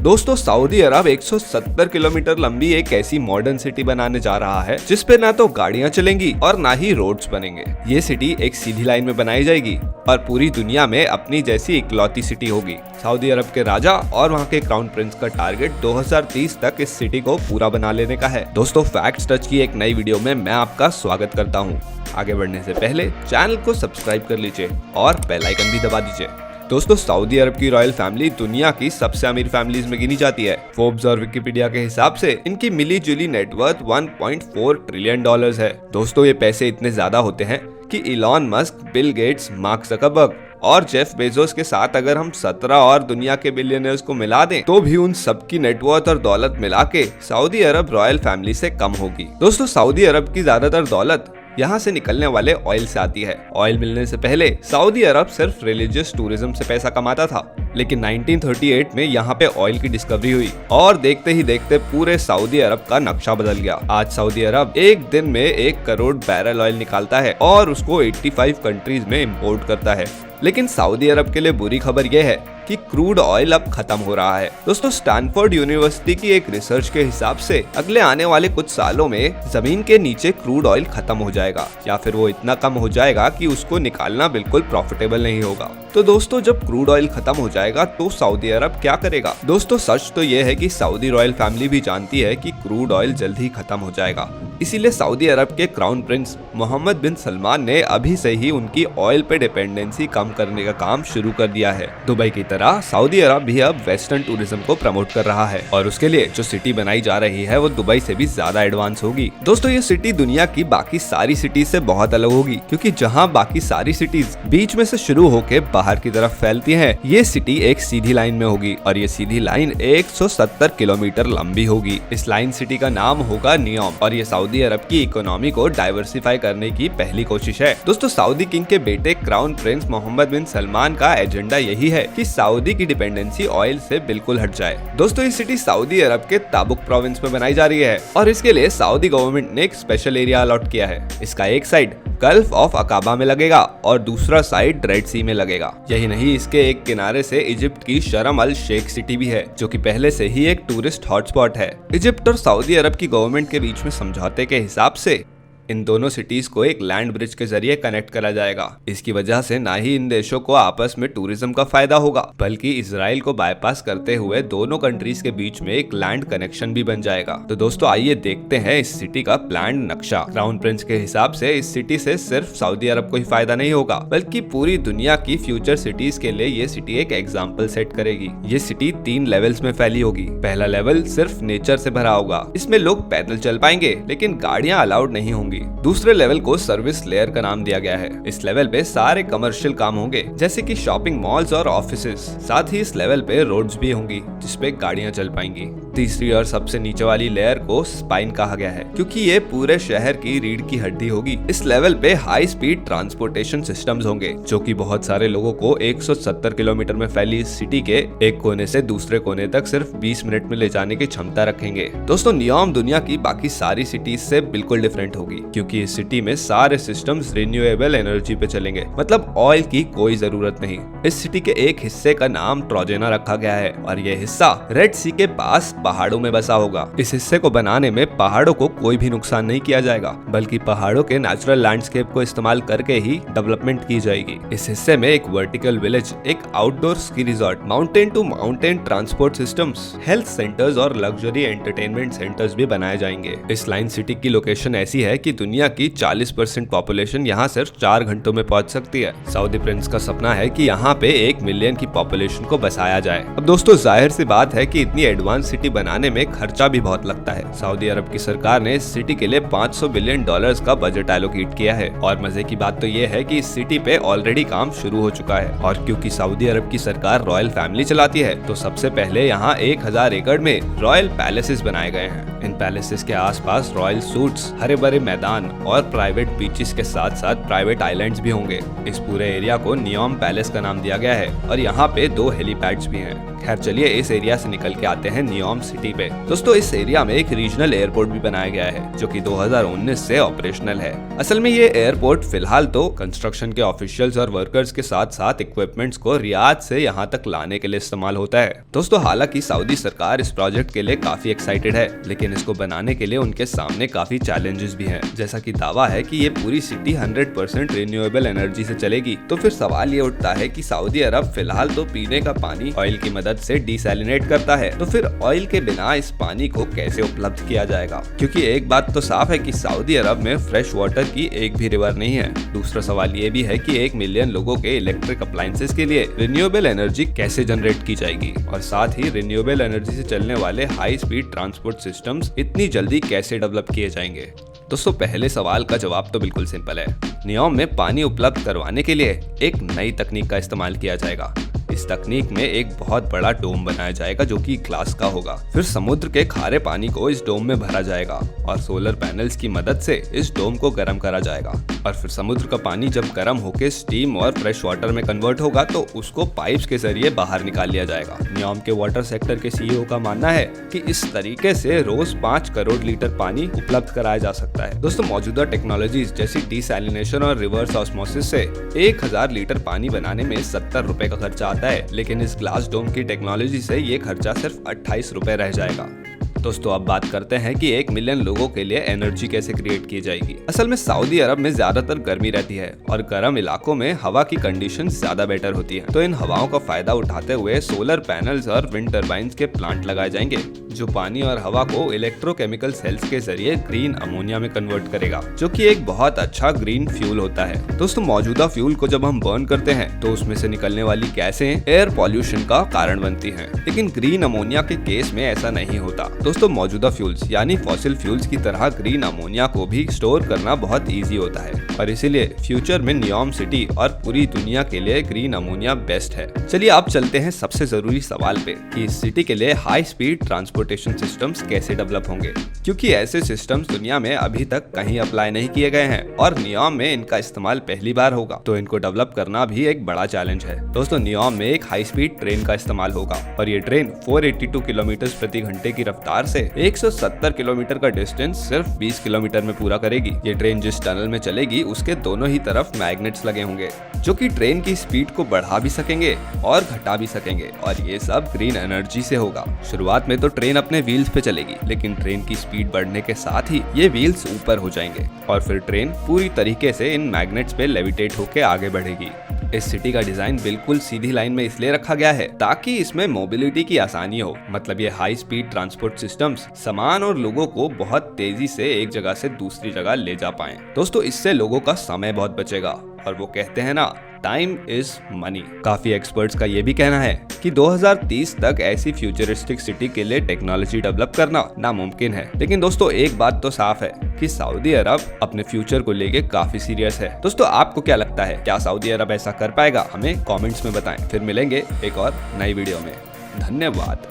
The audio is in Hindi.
दोस्तों सऊदी अरब 170 किलोमीटर लंबी एक ऐसी मॉडर्न सिटी बनाने जा रहा है जिसपे ना तो गाड़ियां चलेंगी और ना ही रोड्स बनेंगे। ये सिटी एक सीधी लाइन में बनाई जाएगी और पूरी दुनिया में अपनी जैसी इकलौती सिटी होगी। सऊदी अरब के राजा और वहाँ के क्राउन प्रिंस का टारगेट 2030 तक इस सिटी को पूरा बना लेने का है। दोस्तों फैक्ट्स टच की एक नई वीडियो में मैं आपका स्वागत करता हूँ। आगे बढ़ने से पहले चैनल को सब्सक्राइब कर लीजिए और बेल आइकन भी दबा दीजिए। दोस्तों सऊदी अरब की रॉयल फैमिली दुनिया की सबसे अमीर फैमिलीज में गिनी जाती है। फोर्ब्स और विकिपीडिया के हिसाब से इनकी मिली जुली नेटवर्थ 1.4 ट्रिलियन डॉलर्स है। दोस्तों ये पैसे इतने ज्यादा होते हैं कि Elon Musk, Bill Gates, mark Zuckerberg और जेफ बेजोस के साथ अगर हम 17 और दुनिया के बिलियनर्स को मिला दें तो भी उन सबकी नेटवर्थ और दौलत मिला के सऊदी अरब रॉयल फैमिली से कम होगी। दोस्तों सऊदी अरब की ज्यादातर दौलत यहाँ से निकलने वाले ऑयल से आती है। ऑयल मिलने से पहले सऊदी अरब सिर्फ रिलीजियस टूरिज्म से पैसा कमाता था, लेकिन 1938 में यहाँ पे ऑयल की डिस्कवरी हुई और देखते ही देखते पूरे सऊदी अरब का नक्शा बदल गया। आज सऊदी अरब एक दिन में 1 करोड़ बैरल ऑयल निकालता है और उसको 85 कंट्रीज में इंपोर्ट करता है। लेकिन सऊदी अरब के लिए बुरी खबर यह है कि क्रूड ऑयल अब खत्म हो रहा है। दोस्तों स्टैनफोर्ड यूनिवर्सिटी की एक रिसर्च के हिसाब से अगले आने वाले कुछ सालों में जमीन के नीचे क्रूड ऑयल खत्म हो जाएगा या फिर वो इतना कम हो जाएगा कि उसको निकालना बिल्कुल प्रॉफिटेबल नहीं होगा। तो दोस्तों जब क्रूड ऑयल खत्म हो जाएगा तो सऊदी अरब क्या करेगा? दोस्तों सच तो ये है कि सऊदी रॉयल फैमिली भी जानती है कि क्रूड ऑयल जल्द ही खत्म हो जाएगा। इसीलिए सऊदी अरब के क्राउन प्रिंस मोहम्मद बिन सलमान ने अभी से ही उनकी ऑयल पे डिपेंडेंसी कम करने का काम शुरू कर दिया है। दुबई की तरह सऊदी अरब भी अब वेस्टर्न टूरिज्म को प्रमोट कर रहा है और उसके लिए जो सिटी बनाई जा रही है वो दुबई से भी ज्यादा एडवांस होगी। दोस्तों ये सिटी दुनिया की बाकी सारी सिटीज से बहुत अलग होगी, क्योंकि जहां बाकी सारी सिटीज बीच में से शुरू होकर बाहर की तरफ फैलती हैं, ये सिटी एक सीधी लाइन में होगी और ये सीधी लाइन 170 किलोमीटर लंबी होगी। इस लाइन सिटी का नाम होगा नियोम और ये सऊदी अरब की इकोनॉमी को डाइवर्सिफाई करने की पहली कोशिश है। दोस्तों सऊदी किंग के बेटे क्राउन प्रिंस मोहम्मद बिन सलमान का एजेंडा यही है कि सऊदी की डिपेंडेंसी ऑयल से बिल्कुल हट जाए। दोस्तों ये सिटी सऊदी अरब के ताबुक प्रोविंस में बनाई जा रही है और इसके लिए सऊदी गवर्नमेंट ने एक स्पेशल एरिया अलॉट किया है। इसका एक साइड गल्फ ऑफ अकाबा में लगेगा और दूसरा साइड रेड सी में लगेगा। यही नहीं, इसके एक किनारे से इजिप्ट की शर्म अल शेख सिटी भी है, जो कि पहले से ही एक टूरिस्ट हॉटस्पॉट है। इजिप्ट और सऊदी अरब की गवर्नमेंट के बीच में समझौते के हिसाब से इन दोनों सिटीज को एक लैंड ब्रिज के जरिए कनेक्ट करा जाएगा। इसकी वजह से ना ही इन देशों को आपस में टूरिज्म का फायदा होगा, बल्कि इजराइल को बाईपास करते हुए दोनों कंट्रीज के बीच में एक लैंड कनेक्शन भी बन जाएगा। तो दोस्तों आइए देखते हैं इस सिटी का प्लान नक्शा। क्राउन प्रिंस के हिसाब से इस सिटी से सिर्फ सऊदी अरब को ही फायदा नहीं होगा, बल्कि पूरी दुनिया की फ्यूचर सिटीज के लिए ये सिटी एक एग्जाम्पल सेट करेगी। ये सिटी 3 लेवल्स में फैली होगी। पहला लेवल सिर्फ नेचर से भरा होगा, इसमें लोग पैदल चल पाएंगे लेकिन गाड़ियां अलाउड नहीं होंगी। दूसरे लेवल को सर्विस लेयर का नाम दिया गया है। इस लेवल पे सारे कमर्शियल काम होंगे, जैसे कि शॉपिंग मॉल्स और ऑफिसेज। साथ ही इस लेवल पे रोड्स भी होंगी जिसपे गाड़ियां चल पाएंगी। तीसरी और सबसे नीचे वाली लेयर को स्पाइन कहा गया है, क्योंकि ये पूरे शहर की रीढ़ की हड्डी होगी। इस लेवल पे हाई स्पीड ट्रांसपोर्टेशन सिस्टम्स होंगे, जो कि बहुत सारे लोगों को 170 किलोमीटर में फैली इस सिटी के एक कोने से दूसरे कोने तक सिर्फ 20 मिनट में ले जाने की क्षमता रखेंगे। दोस्तों नियोम दुनिया की बाकी सारी सिटीज से बिल्कुल डिफरेंट होगी, क्योंकि इस सिटी में सारे सिस्टम्स रिन्यूएबल एनर्जी पे चलेंगे, मतलब ऑयल की कोई जरूरत नहीं। इस सिटी के एक हिस्से का नाम ट्रोजेना रखा गया है और यह हिस्सा रेड सी के पास पहाड़ों में बसा होगा। इस हिस्से को बनाने में पहाड़ों को कोई भी नुकसान नहीं किया जाएगा, बल्कि पहाड़ों के नेचुरल लैंडस्केप को इस्तेमाल करके ही डेवलपमेंट की जाएगी। इस हिस्से में एक वर्टिकल विलेज, एक outdoor ski resort, mountain to mountain transport systems, health centres और लग्जरी एंटरटेनमेंट सेंटर्स भी बनाए जाएंगे। इस लाइन सिटी की लोकेशन ऐसी है कि दुनिया की 40% पॉपुलेशन यहाँ सिर्फ 4 घंटों में पहुँच सकती है। सऊदी प्रिंस का सपना है कि यहाँ पे 1 मिलियन की पॉपुलेशन को बसाया जाए। अब दोस्तों जाहिर सी बात है कि इतनी एडवांस सिटी बनाने में खर्चा भी बहुत लगता है। सऊदी अरब की सरकार ने इस सिटी के लिए $500 बिलियन का बजट एलोकेट किया है और मजे की बात तो ये है कि इस सिटी पे ऑलरेडी काम शुरू हो चुका है। और क्योंकि सऊदी अरब की सरकार रॉयल फैमिली चलाती है, तो सबसे पहले यहाँ 1000 एकड़ में रॉयल पैलेसेस बनाए गए हैं। इन पैलेसेस के आसपास रॉयल सूट्स, हरे भरे मैदान मैदान और प्राइवेट बीचेस के साथ साथ प्राइवेट आइलैंड्स भी होंगे। इस पूरे एरिया को नियोम पैलेस का नाम दिया गया है और यहाँ पे 2 हेलीपैड्स भी हैं। खैर चलिए इस एरिया से निकल के आते हैं नियोम सिटी पे। दोस्तों इस एरिया में एक रीजनल एयरपोर्ट भी बनाया गया है जो कि 2019 से ऑपरेशनल है। असल में ये एयरपोर्ट फिलहाल तो कंस्ट्रक्शन के ऑफिशियल्स और वर्कर्स के साथ साथ इक्विपमेंट्स को रियाद से यहाँ तक लाने के लिए इस्तेमाल होता है। दोस्तों हालांकि सऊदी सरकार इस प्रोजेक्ट के लिए काफी एक्साइटेड है, लेकिन इसको बनाने के लिए उनके सामने काफी चैलेंजेस भी हैं। जैसा कि दावा है कि ये पूरी सिटी 100% रिन्यूएबल एनर्जी से चलेगी। तो फिर सवाल ये उठता है कि सऊदी अरब फिलहाल तो पीने का पानी ऑयल की मदद से डिसैलिनेट करता है, तो फिर ऑयल के बिना इस पानी को कैसे उपलब्ध किया जाएगा? क्योंकि एक बात तो साफ है कि सऊदी अरब में फ्रेश वाटर की एक भी रिवर नहीं है। दूसरा सवाल ये भी है कि 1 मिलियन लोगों के इलेक्ट्रिक अप्लायंसेस के लिए रिन्यूएबल एनर्जी कैसे जनरेट की जाएगी, और साथ ही रिन्यूएबल एनर्जी से चलने वाले हाई स्पीड ट्रांसपोर्ट सिस्टम्स इतनी जल्दी कैसे डेवलप किए जाएंगे? दोस्तों पहले सवाल का जवाब तो बिल्कुल सिंपल है। नियोम में पानी उपलब्ध करवाने के लिए एक नई तकनीक का इस्तेमाल किया जाएगा। इस तकनीक में एक बहुत बड़ा डोम बनाया जाएगा जो कि ग्लास का होगा। फिर समुद्र के खारे पानी को इस डोम में भरा जाएगा और सोलर पैनल्स की मदद से इस डोम को गर्म करा जाएगा। और फिर समुद्र का पानी जब गर्म होकर स्टीम और फ्रेश वाटर में कन्वर्ट होगा तो उसको पाइप्स के जरिए बाहर निकाल लिया जाएगा। नियोम के वाटर सेक्टर के सीईओ का मानना है कि इस तरीके से रोज 5 करोड़ लीटर पानी उपलब्ध कराया जा सकता है। दोस्तों मौजूदा टेक्नोलॉजीज जैसी डिसैलिनेशन और रिवर्स ऑस्मोसिस से 1000 लीटर पानी बनाने में 70 रुपए का खर्चा आता है, लेकिन इस ग्लास डोम की टेक्नोलॉजी से ये खर्चा सिर्फ 28 रुपए रह जाएगा। दोस्तों अब बात करते हैं कि 1 मिलियन लोगों के लिए एनर्जी कैसे क्रिएट की जाएगी। असल में सऊदी अरब में ज्यादातर गर्मी रहती है और गर्म इलाकों में हवा की कंडीशन ज्यादा बेटर होती है। तो इन हवाओं का फायदा उठाते हुए सोलर पैनल्स और विंड टर्बाइंस के प्लांट लगाए जाएंगे जो पानी और हवा को इलेक्ट्रोकेमिकल सेल्स के जरिए ग्रीन अमोनिया में कन्वर्ट करेगा, जो कि एक बहुत अच्छा ग्रीन फ्यूल होता है। दोस्तों मौजूदा फ्यूल को जब हम बर्न करते हैं तो उसमें से निकलने वाली गैसें एयर पॉल्यूशन का कारण बनती हैं, लेकिन ग्रीन अमोनिया के केस में ऐसा नहीं होता। दोस्तों मौजूदा फ्यूल्स यानी फॉसिल फ्यूल्स की तरह ग्रीन अमोनिया को भी स्टोर करना बहुत इजी होता है और इसीलिए फ्यूचर में नियोम सिटी और पूरी दुनिया के लिए ग्रीन अमोनिया बेस्ट है। चलिए आप चलते हैं सबसे जरूरी सवाल पे कि इस सिटी के लिए हाई स्पीड ट्रांसपोर्टेशन सिस्टम्स कैसे डेवलप होंगे, क्योंकि ऐसे सिस्टम्स दुनिया में अभी तक कहीं अप्लाई नहीं किए गए हैं और नियोम में इनका इस्तेमाल पहली बार होगा। तो इनको डेवलप करना भी एक बड़ा चैलेंज है। दोस्तों नियोम में एक हाई स्पीड ट्रेन का इस्तेमाल होगा और ये ट्रेन 482 किलोमीटर प्रति घंटे की रफ्तार से 170 किलोमीटर का डिस्टेंस सिर्फ 20 किलोमीटर में पूरा करेगी। ये ट्रेन जिस टनल में चलेगी उसके दोनों ही तरफ मैग्नेट्स लगे होंगे जो कि ट्रेन की स्पीड को बढ़ा भी सकेंगे और घटा भी सकेंगे, और ये सब ग्रीन एनर्जी से होगा। शुरुआत में तो ट्रेन अपने व्हील्स पे चलेगी, लेकिन ट्रेन की स्पीड बढ़ने के साथ ही ये व्हील्स ऊपर हो जाएंगे और फिर ट्रेन पूरी तरीके से इन मैग्नेट्स पे लेविटेट होकर आगे बढ़ेगी। इस सिटी का डिजाइन बिल्कुल सीधी लाइन में इसलिए रखा गया है ताकि इसमें मोबिलिटी की आसानी हो। मतलब ये हाई स्पीड ट्रांसपोर्ट सिस्टम्स सामान और लोगों को बहुत तेजी से एक जगह से दूसरी जगह ले जा पाएं। दोस्तों इससे लोगों का समय बहुत बचेगा और वो कहते हैं ना, टाइम इज मनी। काफी एक्सपर्ट्स का ये भी कहना है कि 2030 तक ऐसी फ्यूचरिस्टिक सिटी के लिए टेक्नोलॉजी डेवलप करना नामुमकिन है। लेकिन दोस्तों एक बात तो साफ है कि सऊदी अरब अपने फ्यूचर को लेके काफी सीरियस है। दोस्तों आपको क्या लगता है, क्या सऊदी अरब ऐसा कर पाएगा? हमें कमेंट्स में बताएं। फिर मिलेंगे एक और नई वीडियो में। धन्यवाद।